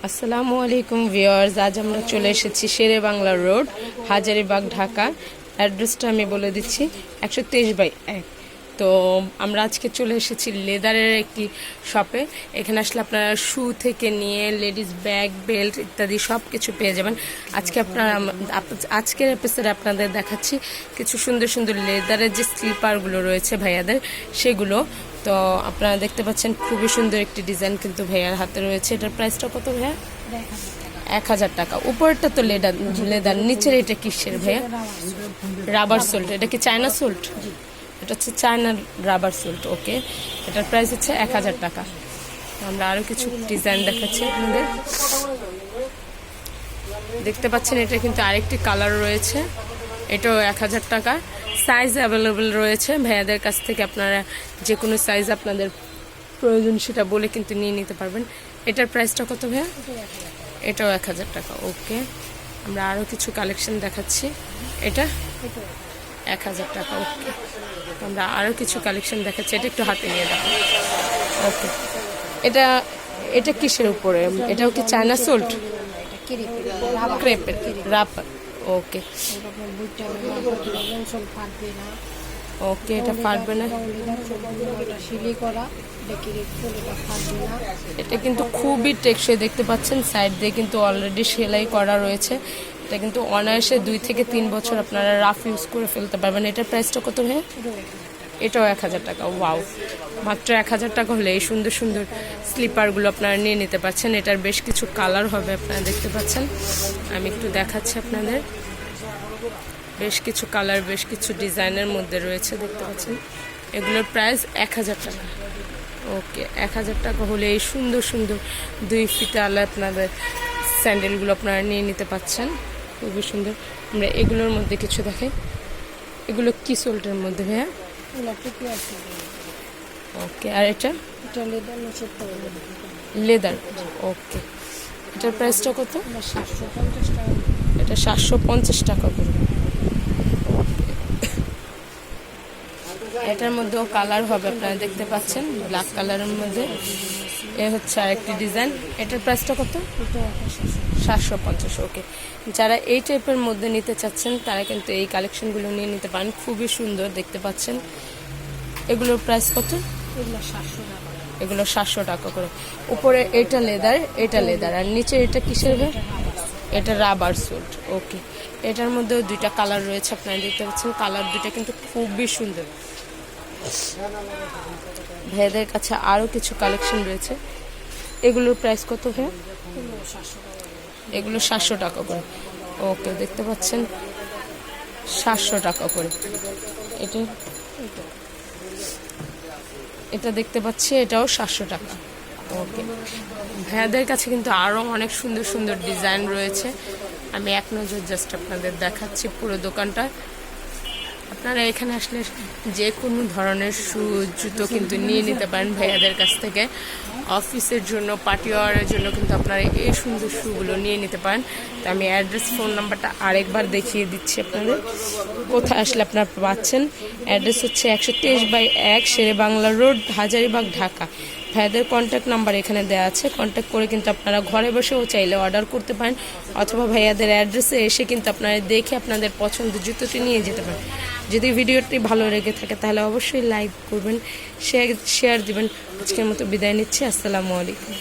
আসসালামু আলাইকুম ভিউয়ার্স, আজ আমরা চলে এসেছি শেরে বাংলা রোড, হাজারীবাগ, ঢাকা। অ্যাড্রেসটা আমি বলে দিচ্ছি, 123/1। তো আমরা আজকে চলে এসেছি লেদারের একটি শপে। এখানে আসলে আপনারা শু থেকে নিয়ে লেডিস ব্যাগ, বেল্ট ইত্যাদি সব কিছু পেয়ে যাবেন। আজকের এপিসোডে আপনাদের দেখাচ্ছি কিছু সুন্দর সুন্দর লেদারের যে স্লিপারগুলো রয়েছে ভাইয়াদের, সেগুলো। তো আপনারা দেখতে পাচ্ছেন খুবই সুন্দর একটি ডিজাইন কিন্তু ভাইয়ার হাতে রয়েছে। এটার প্রাইসটা কত ভাইয়া? 1000 টাকা। উপরটা তো লেদার, নিচের এটা কিসের ভাইয়া? রাবার সোল্ট। এটা কি চায়না সোল্ট? এটা হচ্ছে চায়না রাবার সোল্ট। ওকে, এটার প্রাইস হচ্ছে 1000 টাকা। আমরা আরো কিছু ডিজাইন দেখাচ্ছি আপনাদের। দেখতে পাচ্ছেন এটা কিন্তু আরেকটি কালার রয়েছে, এটাও 1000 টাকা। সাইজ অ্যাভেলেবেল রয়েছে ভাইয়াদের কাছ থেকে, আপনারা যে কোনো সাইজ আপনাদের প্রয়োজন সেটা বলে কিন্তু নিয়ে নিতে পারবেন। এটার প্রাইসটা কত ভাইয়া? এটাও 1000 টাকা। ওকে, আমরা আরও কিছু কালেকশন দেখাচ্ছি। এটা 1000 টাকা। ওকে, আমরা আরও কিছু কালেকশন দেখাচ্ছি। এটা একটু হাতে নিয়ে দেখো। ওকে, এটা এটা কিসের উপরে? এটাও কি চায়না সোল্ট? ক্রেপের রাবার। ওকে ওকে, এটা ফাটবে না। এটা কিন্তু খুবই টেকসই, দেখতে পাচ্ছেন সাইড দিয়ে কিন্তু অলরেডি সেলাই করা রয়েছে। এটা কিন্তু অনায়াসে 2 থেকে 3 বছর আপনারা রাফ ইউজ করে ফেলতে পারবেন। এটার প্রাইসটা কত ভাই? এটাও 1000 টাকা। ওয়াও, মাত্র 1000 টাকা হলে এই সুন্দর সুন্দর স্লিপারগুলো আপনারা নিয়ে নিতে পারছেন। এটার বেশ কিছু কালার হবে, আপনারা দেখতে পাচ্ছেন। আমি একটু দেখাচ্ছি আপনাদের। বেশ কিছু কালার, বেশ কিছু ডিজাইনের মধ্যে রয়েছে, দেখতে পাচ্ছেন। এগুলোর প্রাইস 1000 টাকা। ওকে, 1000 টাকা হলে এই সুন্দর সুন্দর 2 ফিতাওয়ালা আপনাদের স্যান্ডেলগুলো আপনারা নিয়ে নিতে পাচ্ছেন। খুবই সুন্দর। আমরা এগুলোর মধ্যে কিছু দেখাই। এগুলো কি সোল্টের মধ্যে ভাইয়া? ওকে, আর এটা লেদার। ওকে, এটার প্রাইসটা কত? এটা 750 টাকা করে। এটার মধ্যেও কালার হবে, আপনারা দেখতে পাচ্ছেন, ব্ল্যাক কালারের মধ্যে। এ হচ্ছে আরেকটি ডিজাইন। এটার প্রাইসটা কত? 750। ওকে, যারা এই টাইপের মধ্যে নিতে চাচ্ছেন তারা কিন্তু এই কালেকশনগুলো নিয়ে নিতে পারেন। খুবই সুন্দর, দেখতে পাচ্ছেন। এগুলোর প্রাইস কত? এগুলো 700 টাকা করে। উপরে এটা লেদার, এটা লেদার, আর নিচে এটা কিসের? এটা রাবার সোল্ট। ওকে, এটার মধ্যেও 2টা কালার রয়েছে, আপনারা দেখতে পাচ্ছেন। কালার 2টা কিন্তু খুবই সুন্দর। ভাইদের কাছে আরও কিছু কালেকশন রয়েছে। এগুলোর প্রাইস কত ভাই? এগুলো 700 টাকা করে। ওকে, দেখতে পাচ্ছেন 700 টাকা করে। এটা এটা দেখতে পাচ্ছি, এটাও 700 টাকা। ওকে, ভাইয়াদের কাছে কিন্তু আরও অনেক সুন্দর সুন্দর ডিজাইন রয়েছে। আমি এক নজর জাস্ট আপনাদের দেখাচ্ছি পুরো দোকানটা। আপনারা এখানে আসলে যে কোনো ধরনের শু, জুতো কিন্তু নিয়ে নিতে পারেন ভাইয়াদের কাছ থেকে। অফিসের জন্য, পার্টি ওয়ারের জন্য কিন্তু আপনারা এই সুন্দর শুগুলো নিয়ে নিতে পারেন। তো আমি অ্যাড্রেস, ফোন নাম্বারটা আরেকবার দেখিয়ে দিচ্ছি আপনাদের, কোথায় আসলে আপনারা পাচ্ছেন। অ্যাড্রেস হচ্ছে 123/1 শেরে বাংলা রোড, হাজারীবাগ, ঢাকা। ভাইয়াদের কন্ট্যাক্ট নাম্বার এখানে দেওয়া আছে। কন্ট্যাক্ট করে কিন্তু আপনারা ঘরে বসেও চাইলে অর্ডার করতে পারেন, অথবা ভাইয়াদের অ্যাড্রেসে এসে কিন্তু আপনারা দেখে আপনাদের পছন্দের জুতোটি নিয়ে যেতে পারেন। যদি ভিডিওটি ভালো লেগে থাকে তাহলে অবশ্যই লাইক করবেন, শেয়ার দিবেন। আজকের মতো বিদায় নিচ্ছি। আসসালামু আলাইকুম।